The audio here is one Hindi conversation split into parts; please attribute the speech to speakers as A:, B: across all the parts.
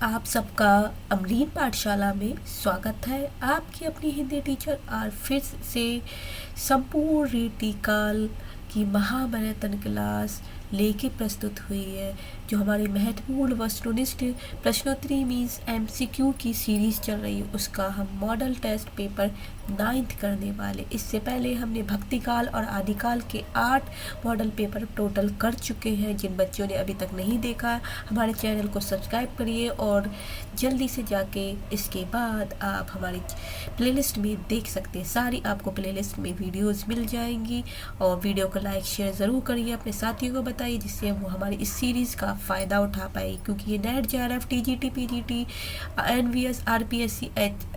A: आप सबका अमरीन पाठशाला में स्वागत है। आपकी अपनी हिंदी टीचर आज फिर से संपूर्ण रीतिकाल की महामैराथन क्लास लेके प्रस्तुत हुई है, जो हमारी महत्वपूर्ण वस्तुनिष्ठ प्रश्नोत्तरी मीन्स MCQ की सीरीज़ चल रही है। उसका हम मॉडल टेस्ट पेपर 9th करने वाले। इससे पहले हमने भक्तिकाल और आदिकाल के 8 मॉडल पेपर टोटल कर चुके हैं। जिन बच्चों ने अभी तक नहीं देखा, हमारे चैनल को सब्सक्राइब करिए और जल्दी से जाके इसके बाद आप हमारी प्लेलिस्ट में देख सकते हैं। सारी आपको प्लेलिस्ट में वीडियोस मिल जाएंगी और वीडियो को लाइक शेयर ज़रूर करिए, अपने साथियों को बताइए, जिससे वो हमारी इस सीरीज़ का फ़ायदा उठा पाए। क्योंकि ये net JRF TGT PGT NVS RPSC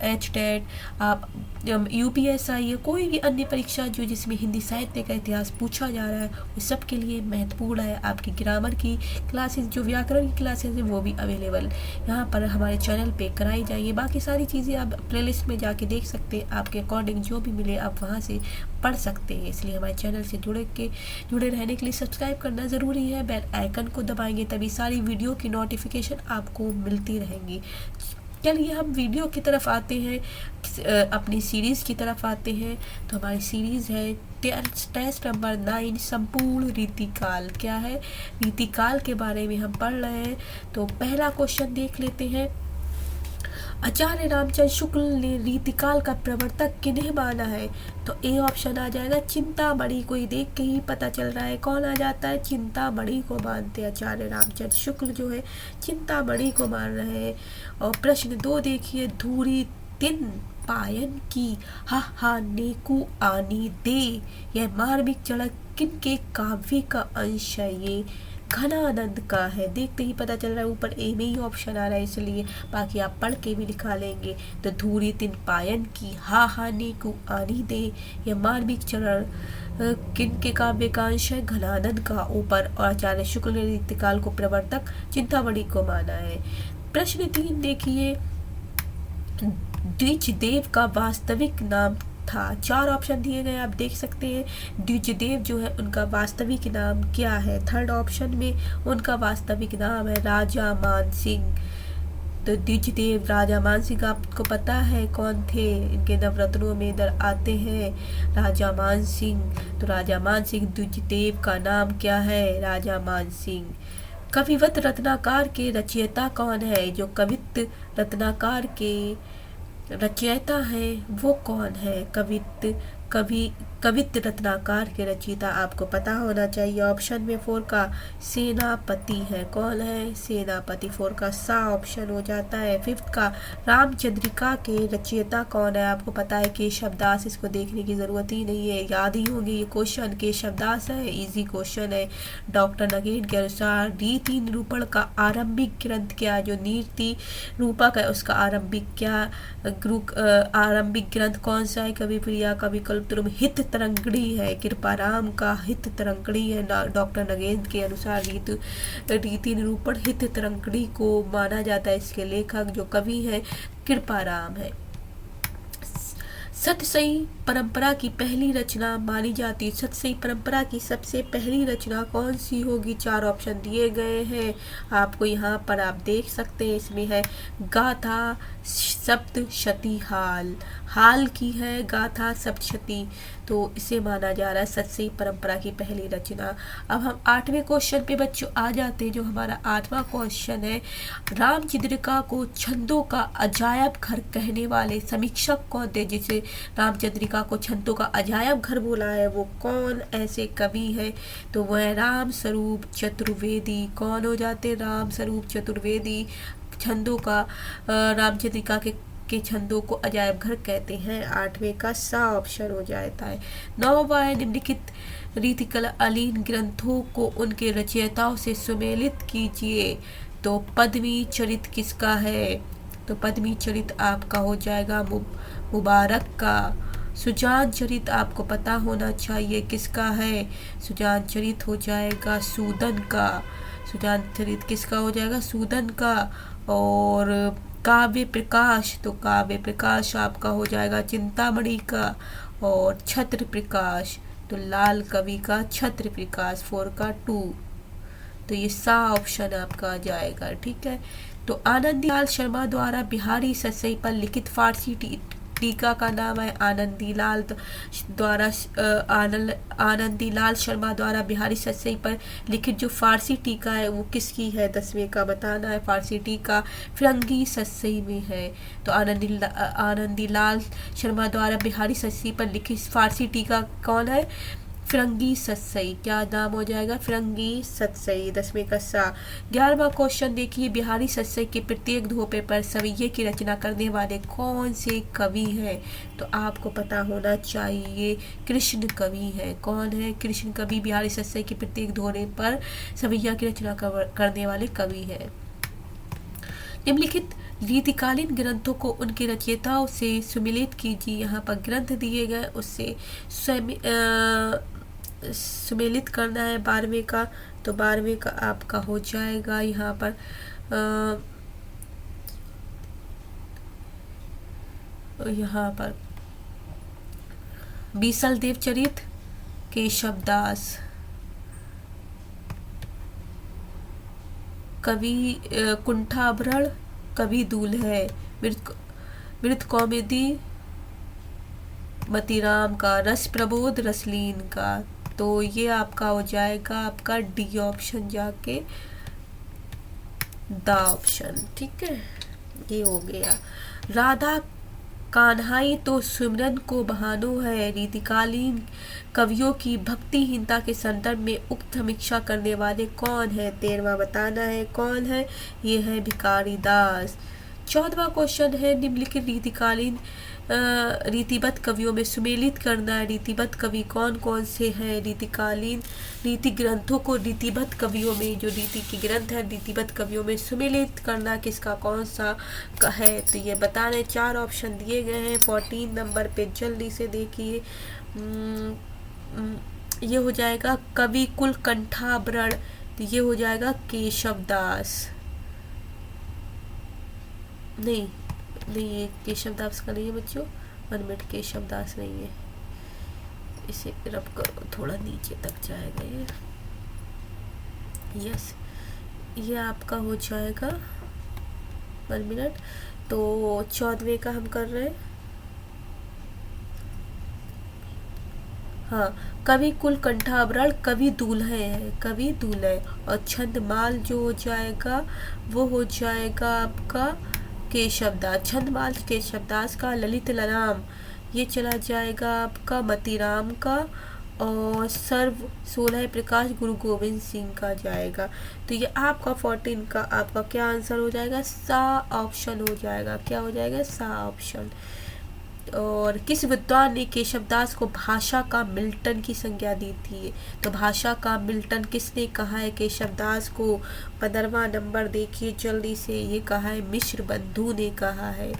A: HTET आप UPSI या कोई भी अन्य परीक्षा जो जिसमें हिंदी साहित्य का इतिहास पूछा जा रहा है, वो सब के लिए महत्वपूर्ण है। आपकी ग्रामर की क्लासेस, जो व्याकरण की क्लासेस हैं, वो भी अवेलेबल यहाँ पर हमारे चैनल पे कराई जाएगी। बाकी सारी चीज़ें आप प्लेलिस्ट में जाके देख सकते हैं। आपके अकॉर्डिंग जो भी मिले आप वहाँ से पढ़ सकते हैं। इसलिए हमारे चैनल से जुड़े रहने के लिए सब्सक्राइब करना ज़रूरी है। बेल आइकन को दबाएंगे तभी सारी वीडियो की नोटिफिकेशन आपको मिलती रहेंगी। चलिए हम वीडियो की तरफ आते हैं, अपनी सीरीज़ की तरफ आते हैं। तो हमारी सीरीज़ है टेस्ट नंबर 9 संपूर्ण रीतिकाल। क्या है? रीतिकाल के बारे में हम पढ़ रहे हैं। तो पहला क्वेश्चन देख लेते हैं। आचार्य रामचंद्र शुक्ल ने रीतिकाल का प्रवर्तक किन्हें माना है? तो ए ऑप्शन आ जाएगा चिंतामणि को। देख के ही पता चल रहा है कौन आ जाता है, चिंतामणि को मानते हैं। आचार्य रामचंद्र शुक्ल जो है चिंतामणि को मान रहे हैं। और प्रश्न 2 देखिए, धूरी तिन पायन की हा नेकु आनी दे, यह मार्मिक चढ़क किन के काव्य का अंश है? ये घनानंद का है। देखते ही पता चल रहा है, ऊपर ए में ही ऑप्शन आ रहा है, इसलिए बाकी आप पढ़ के भी लिखा लेंगे। तो धूरी तिन पायन की हा नेकु आनी दे, यह मार्मिक चरण किन के काव्य का अंश है? घनानंद का ऊपर। और आचार्य शुक्ल ने रीतिकाल को प्रवर्तक चिंतामणि को माना है। प्रश्न 3 देखिए, द्विजदेव का वास्तविक नाम था। 4 ऑप्शन दिए गए, आप देख सकते हैं। द्विजदेव जो है उनका वास्तविक नाम क्या है? थर्ड ऑप्शन में उनका वास्तविक नाम है राजा मान सिंह। तो द्विजदेव राजा मान सिंह आपको पता है कौन थे? इनके नवरत्नों में इधर आते हैं राजा मान सिंह। तो राजा मान सिंह, द्विजदेव का नाम क्या है? राजा मान सिंह। कविवत रत्नाकर के रचयिता कौन है? जो कवित्त रत्नाकर के रचयिता है वो कौन है? कवित्त रत्नाकर के रचयिता आपको पता होना चाहिए। ऑप्शन में 4 का सेनापति है। कौन है? सेनापति। 4 का सा ऑप्शन हो जाता है। 5th का रामचंद्रिका के रचयिता कौन है? आपको पता है केशवदास। इसको देखने की जरूरत ही नहीं है, याद ही होंगे ये क्वेश्चन। केशवदास है, इजी क्वेश्चन है। डॉक्टर नगेन के अनुसार नीति निरूपण का आरंभिक ग्रंथ क्या? जो नीति रूपक है उसका आरंभिक ग्रंथ कौन सा है? कवि प्रिया, कवि कल्पतरु, हित तरंगड़ी है। कृपाराम का हित तरंगड़ी है। डॉक्टर नगेंद्र के अनुसार रीति निरूपण हित तरंगड़ी को माना जाता है। इसके लेखक जो कवि है कृपाराम है। सतसई परंपरा की पहली रचना मानी जाती है। सतसई परंपरा की सबसे पहली रचना कौन सी होगी? 4 ऑप्शन दिए गए हैं आपको यहाँ पर, आप देख सकते हैं। इसमें है गाथा सप्तशती हाल की है गाथा सप्तशती। तो इसे माना जा रहा है सतसई परंपरा की पहली रचना। अब हम 8वें क्वेश्चन पे बच्चों आ जाते हैं, जो हमारा 8वां क्वेश्चन है। रामचंद्रिका को छंदों का अजायब घर कहने वाले समीक्षक कौन थे? जिसे रामचंद्रिका को छंदों का अजायब घर बोला है, वो कौन ऐसे कवि है? तो वह है राम स्वरूप चतुर्वेदी। कौन हो जाते? राम स्वरूप चतुर्वेदी। छंदों का रामचंद्रिका के छंदों को अजायब घर कहते हैं। 8वें का सा ऑप्शन हो जाता है। 9वां है, निम्नलिखित रीतिकला अलीन ग्रंथों को उनके रचयिताओं से सुमेलित कीजिए। तो पद्मी चरित किसका है? तो पद्मी चरित आपका हो जाएगा मुबारक का। सुजान चरित आपको पता होना चाहिए किसका है? सुजान चरित हो जाएगा सूदन का। सुजान चरित किसका हो जाएगा? सूदन का। और काव्य प्रकाश, तो काव्य प्रकाश आपका हो जाएगा चिंतामणि का। और छत्र प्रकाश, तो लाल कवि का छत्र प्रकाश। 4 का 2। तो ये सा ऑप्शन आपका आ जाएगा। ठीक है, तो आनंदीलाल शर्मा द्वारा बिहारी सतसई पर लिखित फारसी टीका का नाम है आनंदीलाल द्वारा आनंदीलाल शर्मा द्वारा बिहारी सतसई पर लिखित जो फारसी टीका है वो किसकी है, 10वें का बताना है। फारसी टीका फिरंगी सतसई में है। तो आनंदीलाल शर्मा द्वारा बिहारी सतसई पर लिखित फारसी टीका कौन है, फिरंगी सतसई। क्या नाम हो जाएगा, फिरंगी सतसई, 10वें का सा। 11वां क्वेश्चन देखिए, बिहारी सतसई के प्रत्येक धोपे पर सवैये की रचना करने वाले कौन से कवि हैं, तो आपको पता होना चाहिए कृष्ण कवि है। कौन है, कृष्ण कवि बिहारी सतसई के प्रत्येक धोरे पर सवैया की रचना करने वाले कवि हैं। निम्नलिखित रीतिकालीन ग्रंथों को उनके रचयिताओं से सुमेलित कीजिए। यहाँ पर ग्रंथ दिए गए उससे सुमेलित करना है 12वें का, तो 12वें का आपका हो जाएगा यहाँ पर बीसल देवचरित, केशवदास, कवि कुंठाभरण, कवि दूल्हे, मृत कौमुदी मतीराम का, रस प्रबोध रसलीन का। तो ये आपका हो जाएगा आपका डी ऑप्शन जाके द ऑप्शन। ठीक है, ये हो गया। राधा कान्हाई तो सिमरन को बहानो है, रीतिकालीन कवियों की भक्तिहीनता के संदर्भ में उक्त समीक्षा करने वाले कौन है, 13वां बताना है कौन है, ये है भिखारी दास। 14वां क्वेश्चन है, निम्नलिखित रीतिकालीन रीतिबद्ध कवियों में सुमेलित करना है। रीतिबद्ध कवि कौन कौन से हैं, रीतिकालीन रीति ग्रंथों को रीतिबद्ध कवियों में, जो रीति की ग्रंथ है रीतिबद्ध कवियों में सुमेलित करना किसका कौन सा है, तो ये बताने 4 ऑप्शन दिए गए हैं 14 नंबर पे, जल्दी से देखिए। ये हो जाएगा कवि कुल कंठाभरण, तो ये हो जाएगा केशवदास, नहीं ये केशवदास का नहीं है बच्चों, 1 मिनट, केशवदास नहीं है, इसे रब करो थोड़ा नीचे तक जाएगा ये, यस ये आपका हो जाएगा 1 मिनट। तो 14वें का हम कर रहे हैं, हाँ, कवि कुल कंठाभरण, कवि दूल्हे है, कवि दूल्हे, और छंदमाल जो हो जाएगा वो हो जाएगा आपका केशवदास, छंदमाल केशवदास का। ललित ललाम ये चला जाएगा आपका मतीराम का, और सर्व 16 प्रकाश गुरु गोविंद सिंह का जाएगा। तो ये आपका 14 का आपका क्या आंसर हो जाएगा, सा ऑप्शन हो जाएगा। क्या हो जाएगा, सा ऑप्शन। और किस विद्वान ने केशवदास को भाषा का मिल्टन की संज्ञा दी थी, तो भाषा का मिल्टन किसने कहा है केशवदास को, 15वां नंबर देखिए जल्दी से, ये कहा है मिश्र बंधु ने कहा है।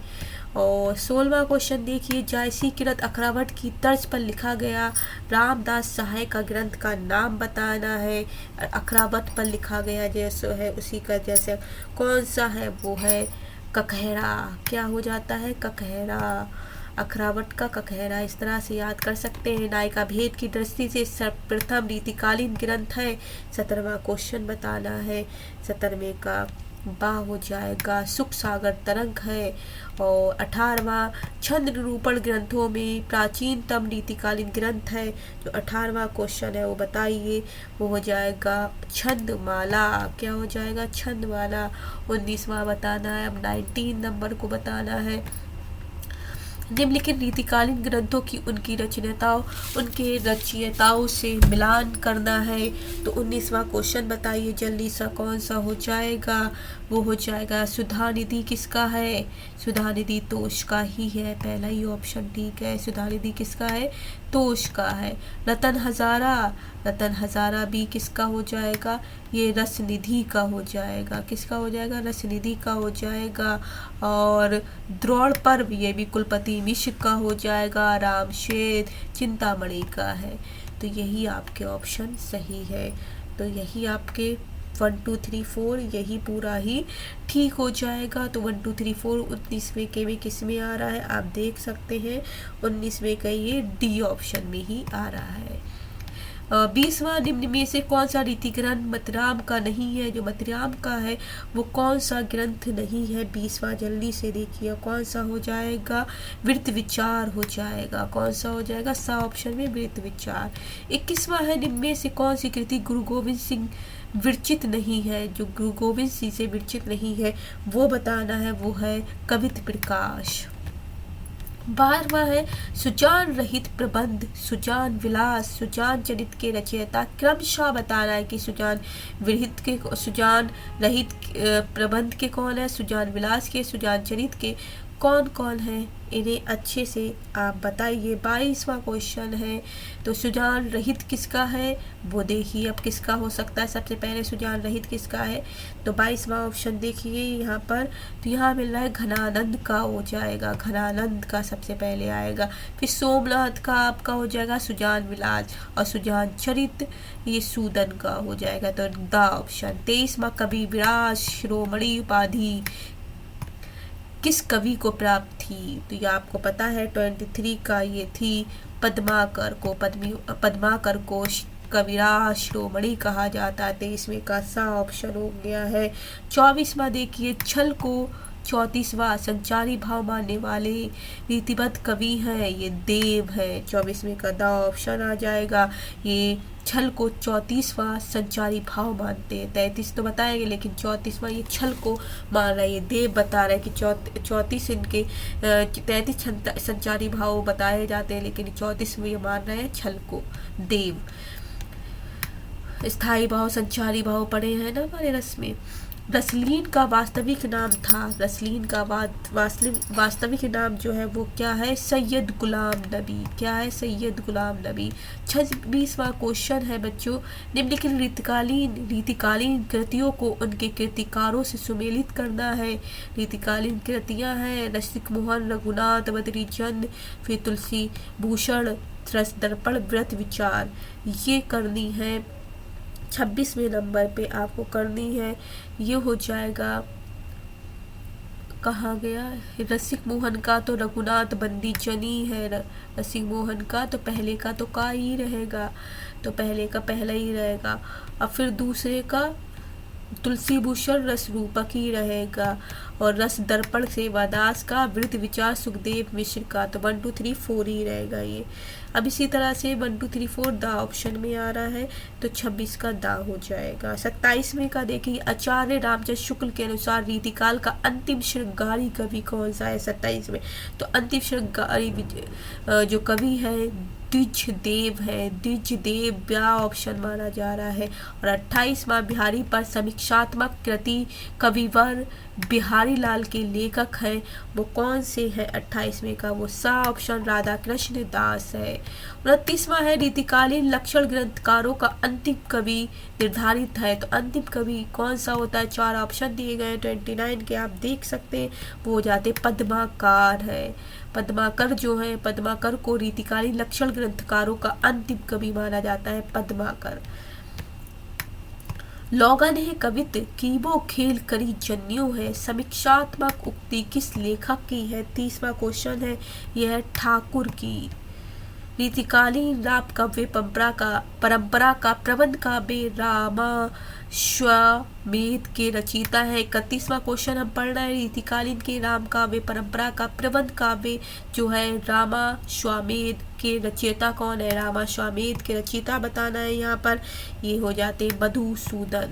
A: और 16वां क्वेश्चन देखिए, जायसी किरत अखरावट की तर्ज पर लिखा गया रामदास सहाय का ग्रंथ का नाम बताना है। अखरावट पर लिखा गया जैसे है उसी का जैसे कौन सा है, वो है ककहरा। क्या हो जाता है, ककहरा, अखरावट का ककहरा, इस तरह से याद कर सकते हैं। नायिका भेद की दृष्टि से सर्वप्रथम रीतिकालीन ग्रंथ है, 17वां क्वेश्चन बताना है। 17वें का बा हो जाएगा सुख सागर तरंग है। और 18वां छंद निरूपण ग्रंथों में प्राचीनतम रीतिकालीन ग्रंथ है, जो 18वां क्वेश्चन है वो बताइए, वो हो जाएगा छंदमाला। क्या हो जाएगा, छंदमाला। 19वां बताना है, अब 19 नंबर को बताना है। निम्नलिखित रीतिकालीन ग्रंथों की उनके रचयिताओं से मिलान करना है। तो 19वां क्वेश्चन बताइए जल्दी सा, कौन सा हो जाएगा, वो हो जाएगा सुधानिधि किसका है, सुधानिधि तोष का ही है, पहला ही ऑप्शन ठीक है। सुधानिधि किसका है, तोष का है। रतन हजारा भी किसका हो जाएगा, ये रसनिधि का हो जाएगा। किसका हो जाएगा, रसनिधि का हो जाएगा। और द्रोण पर्व ये भी कुलपति मिश्र का हो जाएगा। रामश्वेत चिंतामणि का है। तो यही आपके ऑप्शन सही है। तो यही आपके 1 2 3 4 यही पूरा ही ठीक हो जाएगा। तो 1 2 3 4 19वें के में किस में आ रहा है, आप देख सकते हैं 19वें का ये डी ऑप्शन में ही आ रहा है। 20वां निम्न में से कौन सा रीति ग्रंथ मतराम का नहीं है? जो मतराम का है वो कौन सा ग्रंथ नहीं है? 20वां जल्दी से देखिए कौन सा हो जाएगा? वृत्त विचार हो जाएगा। कौन सा हो जाएगा? सा ऑप्शन में वृत्त विचार। 21वां है निम्न में से कौन सी कृति गुरु गोविंद सिंह विरचित नहीं है? जो गुरु गोविंद सिंह से विरचित नहीं है वो बताना है, वो है कवित प्रकाश। 12वां है सुजान रहित प्रबंध, सुजान विलास, सुजान चरित के रचयिता क्रमशः बताना है कि सुजान रहित प्रबंध के कौन है, सुजान विलास के, सुजान चरित के कौन कौन है, इन्हें अच्छे से आप बताइए। 22वां क्वेश्चन है तो सुजान रहित किसका है वो देखिए। अब किसका हो सकता है? सबसे पहले सुजान रहित किसका है? तो 22वां ऑप्शन देखिए यहाँ पर, तो यहाँ मिल रहा है घनानंद का हो जाएगा, घनानंद का सबसे पहले आएगा। फिर सोमनाथ का आपका हो जाएगा सुजान विलास, और सुजान चरित ये सूदन का हो जाएगा, तो द ऑप्शन। 23वां कवि विराज शिरोमणि उपाधि किस कवि को प्राप्त थी? तो ये आपको पता है 23 का ये थी पद्माकर को, पद्माकर को कविराज शिरोमणि कहा जाता है। 23वें का सा ऑप्शन हो गया है। 24वां देखिए छल को 34वां संचारी भाव मानने वाले रीतिबद्ध कवि हैं, ये देव है। 24वें का द ऑप्शन आ जाएगा। ये छल को 34वां संचारी भाव मानते हैं। 33 तो बताएंगे लेकिन 34वां ये छल को मान रहा है, ये देव बता रहा है कि 34 इनके 33 संचारी भाव बताए जाते हैं लेकिन 34 में ये मान रहे हैं छल को, देव। स्थायी भाव संचारी भाव पढ़े हैं ना हमारे रस में। रसलीन का वास्तविक नाम था, रसलीन का वास्तविक नाम जो है वो क्या है? सैयद गुलाम नबी। क्या है? सैयद गुलाम नबी। 26वां क्वेश्चन है बच्चों, निम्नलिखित रीतिकालीन कृतियों को उनके कृतिकारों से सुमेलित करना है। रीतिकालीन कृतियां हैं रसिक मोहन, रघुनाथ, बद्रीचंद, फिर तुलसी भूषण, रस दर्पण, व्रत विचार, ये करनी है 26वें नंबर पे आपको करनी है। ये हो जाएगा, कहाँ गया? रसिक मोहन का तो रघुनाथ बंदीजनी है, रसिक मोहन का तो पहले का तो का ही रहेगा, तो पहले का पहला ही रहेगा। और फिर दूसरे का तुलसी भूषण रस रूपक ही रहेगा, और रस दर्पण सेवादास का, वृत्त विचार सुखदेव मिश्र का, तो 1 2 3 4 ही रहेगा ये। अब इसी तरह से 1 2 3 4 द ऑप्शन में आ रहा है, तो 26 का द हो जाएगा। 27वें का देखिए, आचार्य रामचंद्र शुक्ल के अनुसार रीतिकाल का अंतिम श्रृंगारी कवि कौन सा है? 27वें तो अंतिम श्रृंगारी जो कवि है द्विज देव है, द्विज देव ब्या ऑप्शन माना जा रहा है। और 28वां बिहारी पर समीक्षात्मक कृति कविवर बिहारी लाल के लेखक हैं, वो कौन से हैं? 28वें का वो सा ऑप्शन राधा कृष्ण दास है। 29वां है रीतिकालीन लक्षण ग्रंथकारों का अंतिम कवि निर्धारित है, तो अंतिम कवि कौन सा होता है? 4 ऑप्शन दिए गए 29 के, आप देख सकते हैं वो हो जाते पद्माकर है। पद्माकर जो है, पद्माकर को रीतिकालीन लक्षण ग्रंथकारों का अंतिम कवि माना जाता है, पद्माकर। लौगन है कवित कीबो खेल करी जन्यो है, समीक्षात्मक उक्ति किस लेखक की है? 30वां क्वेश्चन है, यह है ठाकुर की। रीतिकालीन राम काव्य परंपरा का प्रबंध काव्य रामाश्वमेध के रचयिता है। 31वां क्वेश्चन हम पढ़ रहे हैं, रीतिकालीन के राम काव्य परंपरा का प्रबंध काव्य जो है रामाश्वमेध के रचयिता कौन है? रामाश्वमेध के रचयिता बताना है यहाँ पर, ये हो जाते मधुसूदन।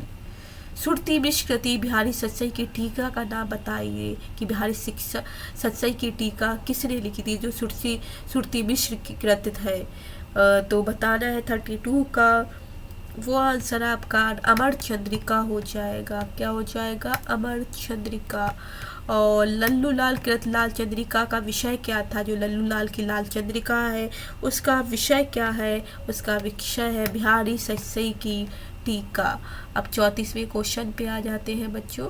A: सुरती मिश्र कृति बिहारी सतसई की टीका का नाम बताइए कि बिहारी सतसई की टीका किसने लिखी थी? जो सुरती मिश्र की कृति है, तो बताना है 32 का वो आंसर आपका अमर चंद्रिका हो जाएगा। क्या हो जाएगा? अमर चंद्रिका। और लल्लू लाल कृत लाल चंद्रिका का विषय क्या था? जो लल्लू लाल की लाल चंद्रिका है उसका विषय क्या है? उसका विषय है बिहारी सतसई की टीका। अब 34वें क्वेश्चन पे आ जाते हैं बच्चों।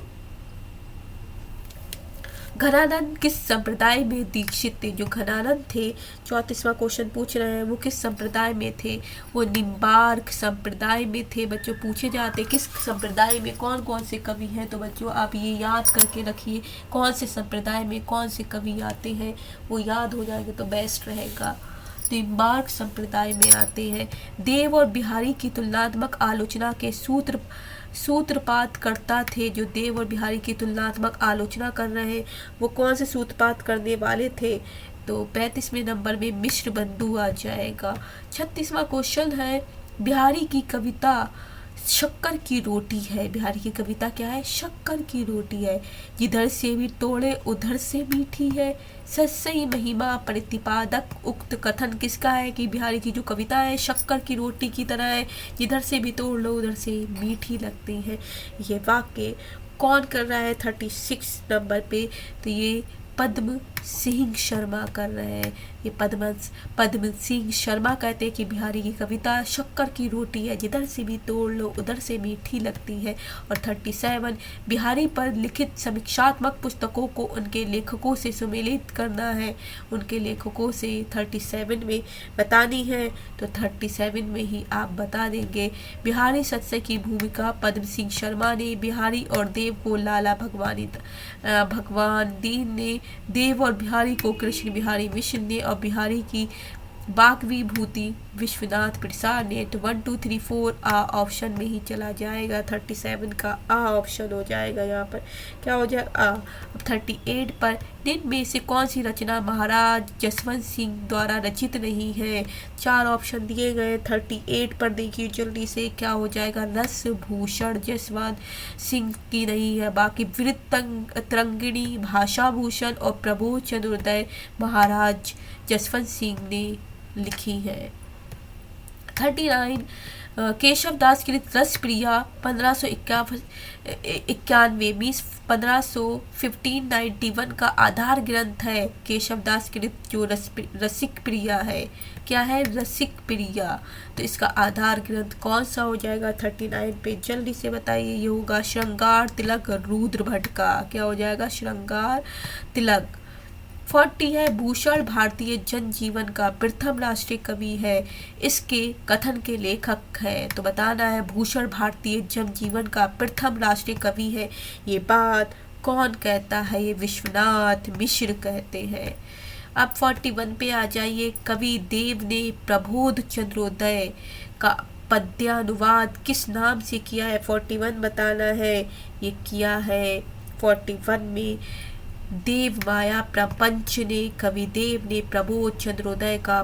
A: घनानंद किस संप्रदाय में दीक्षित थे? जो घनानंद थे, 34वां क्वेश्चन पूछ रहे हैं, वो किस संप्रदाय में थे? वो निम्बार्क संप्रदाय में थे बच्चों। पूछे जाते किस संप्रदाय में कौन कौन से कवि हैं, तो बच्चों आप ये याद करके रखिए कौन से संप्रदाय में कौन से कवि आते हैं, वो याद हो जाएंगे तो बेस्ट रहेगा। निम्बार्क संप्रदाय में आते हैं। देव और बिहारी की तुलनात्मक आलोचना के सूत्रपात करता थे। जो देव और बिहारी की तुलनात्मक आलोचना कर रहे हैं वो कौन से सूत्रपात करने वाले थे? तो 35वें नंबर में मिश्र बंधु आ जाएगा। 36वां क्वेश्चन है, बिहारी की कविता शक्कर की रोटी है। बिहारी की कविता क्या है? शक्कर की रोटी है। जिधर से भी तोड़े उधर से मीठी है, सही महिमा प्रतिपादक। उक्त कथन किसका है कि बिहारी की जो कविता है शक्कर की रोटी की तरह है, जिधर से भी तोड़ लो उधर से मीठी लगती है। ये वाक्य कौन कर रहा है 36 नंबर पे? तो ये पद्म सिंह शर्मा कर रहे हैं। ये पद्म सिंह शर्मा कहते हैं कि बिहारी की कविता शक्कर की रोटी है, जिधर से भी तोड़ लो उधर से मीठी लगती है। और 37 बिहारी पर लिखित समीक्षात्मक पुस्तकों को उनके लेखकों से सुमेलित करना है। उनके लेखकों से 37 में बतानी है, तो 37 में ही आप बता देंगे। बिहारी सत्स्य की भूमिका पद्म सिंह शर्मा ने, बिहारी और देव को लाला भगवान दीन ने, देव और बिहारी को कृष्ण बिहारी मिश्र ने, और बिहारी की बाकवी भूति विश्वनाथ प्रसाद ने। तो 1 2 3 4 आ ऑप्शन में ही चला जाएगा। 37 का आ ऑप्शन हो जाएगा। यहाँ पर क्या हो जाएगा? आ। अब 38 पर निम्न में से कौन सी रचना महाराज जसवंत सिंह द्वारा रचित नहीं है? 4 ऑप्शन दिए गए। 38 पर देखिए जल्दी से क्या हो जाएगा? रस भूषण जसवंत सिंह की नहीं है। बाकी वृत्तरंगिणी, भाषा भूषण और प्रबोध चंद्रोदय महाराज जसवंत सिंह ने लिखी है। 39 केशव दास कृत रस प्रिया 1591 मीन्स 1591 का आधार ग्रंथ है। केशव दास कृत जो रसिक प्रिया है, क्या है? रसिक प्रिया। तो इसका आधार ग्रंथ कौन सा हो जाएगा? 39 पे जल्दी से बताइए। ये होगा श्रृंगार तिलक रुद्र भट्ट का। क्या हो जाएगा? श्रृंगार तिलक। 40 है भूषण भारतीय जनजीवन का प्रथम राष्ट्रीय कवि है। इसके कथन के लेखक है, तो बताना है भूषण भारतीय जनजीवन का प्रथम राष्ट्रीय कवि है। ये बात कौन कहता है? ये विश्वनाथ मिश्र कहते हैं। अब 41 पे आ जाइए। कवि देव ने प्रबोध चंद्रोदय का पद्यानुवाद किस नाम से किया है? 41 बताना है। ये किया है 41 में देव माया प्रपंच ने, कवि देव ने प्रबोध चंद्रोदय का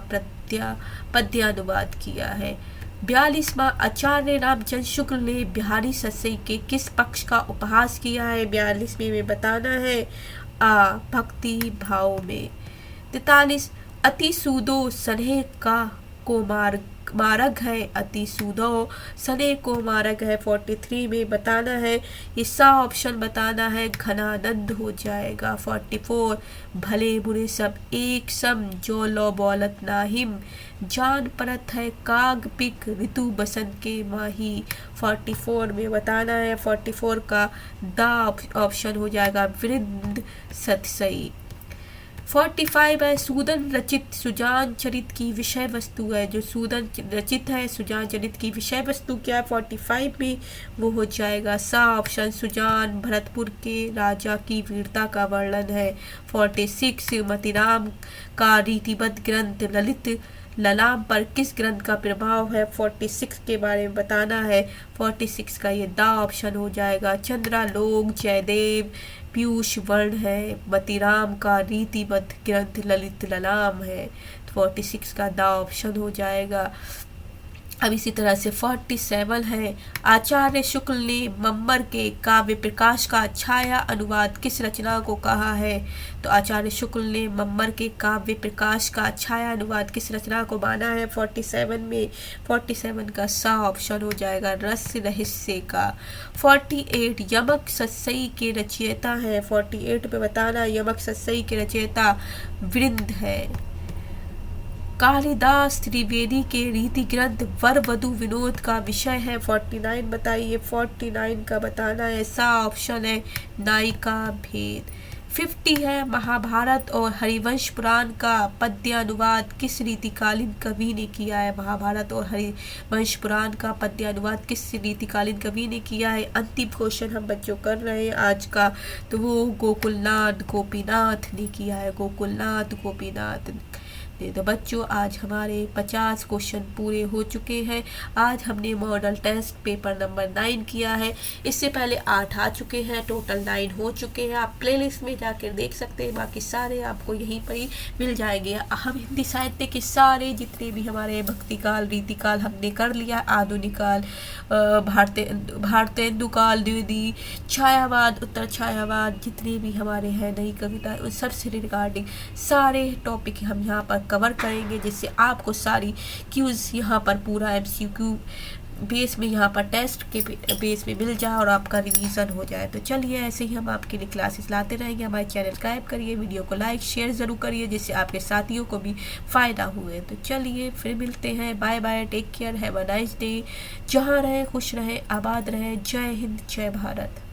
A: पद्यानुवाद किया है। 42वां आचार्य रामचंद्र शुक्ल ने बिहारी सत्स्य के किस पक्ष का उपहास किया है? 42वें में बताना है। आ भक्ति भाव में। 43 अति सूदो सनेह का को मार्ग है। अति सूदो सनेह को मार्ग है। 43 में बताना है। ये सा ऑप्शन बताना है। घनानंद हो जाएगा। 44 भले बुरे सब एक सम जो लो बोलत नाहिम, जान परत है काग पिक ऋतु बसंत के माही। 44 में बताना है। 44 का दा ऑप्शन हो जाएगा। वृंद सतसई। 45 है सूदन रचित सुजान चरित की विषय वस्तु है। जो सूदन रचित है सुजान चरित की विषय वस्तु क्या है? 45 में वो हो जाएगा सा ऑप्शन। सुजान भरतपुर के राजा की वीरता का वर्णन है। 46 मतिराम का रीतिबद्ध ग्रंथ ललित ललाम पर किस ग्रंथ का प्रभाव है? 46 के बारे में बताना है। 46 का ये दा ऑप्शन हो जाएगा। चंद्रालोक जयदेव पीयूष वर्ण है। मतिराम का रीतिबद्ध ग्रंथ ललित ललाम है। 46 का दा ऑप्शन हो जाएगा। अब इसी तरह से 47 है आचार्य शुक्ल ने मम्मर के काव्य प्रकाश का छाया अनुवाद किस रचना को कहा है? तो आचार्य शुक्ल ने मम्मर के काव्य प्रकाश का छाया अनुवाद किस रचना को माना है? 47 में 47 का सा ऑप्शन हो जाएगा। रस रहस्य का। 48 यमक सत्सई के रचयिता है। 48 पे बताना यमक सत्सई के रचयिता वृंद है। कालिदास त्रिवेदी के रीति ग्रंथ वर वधु विनोद का विषय है। 49 बताइए। 49 का बताना है। सा ऑप्शन है नायिका भेद। 50 है महाभारत और हरिवंश पुराण का पद्यानुवाद किस रीतिकालीन कवि ने किया है? महाभारत और हरिवंश पुराण का पद्यानुवाद किस रीतिकालीन कवि ने किया है? अंतिम क्वेश्चन हम बच्चों कर रहे हैं आज का, तो वो गोकुलनाथ गोपीनाथ ने किया है। गोकुलनाथ गोपीनाथ। कितने। तो बच्चों आज हमारे 50 क्वेश्चन पूरे हो चुके हैं। आज हमने मॉडल टेस्ट पेपर नंबर 9 किया है। इससे पहले 8 आ चुके हैं, टोटल 9 हो चुके हैं। आप प्लेलिस्ट में जाकर देख सकते हैं, बाकी सारे आपको यहीं पर ही मिल जाएंगे। हम हिंदी साहित्य के सारे जितने भी हमारे भक्तिकाल रीतिकाल हमने कर लिया, आधुनिक काल, भारतेंदु काल, द्विवेदी, छायावाद, उत्तर छायावाद, जितने भी हमारे हैं नई कविता, उन सब से रिगार्डिंग सारे टॉपिक हम यहाँ पर कवर करेंगे, जिससे आपको सारी क्यूज यहाँ पर पूरा MCQ बेस में यहाँ पर टेस्ट के बेस में मिल जाए और आपका रिवीजन हो जाए। तो चलिए ऐसे ही हम आपके लिए क्लासेस लाते रहेंगे। हमारे चैनल सब्सक्राइब करिए, वीडियो को लाइक शेयर ज़रूर करिए, जिससे आपके साथियों को भी फ़ायदा हुए। तो चलिए फिर मिलते हैं। Bye bye, take care, have a nice day. जहाँ रहें खुश रहें, आबाद रहें। जय हिंद, जय भारत।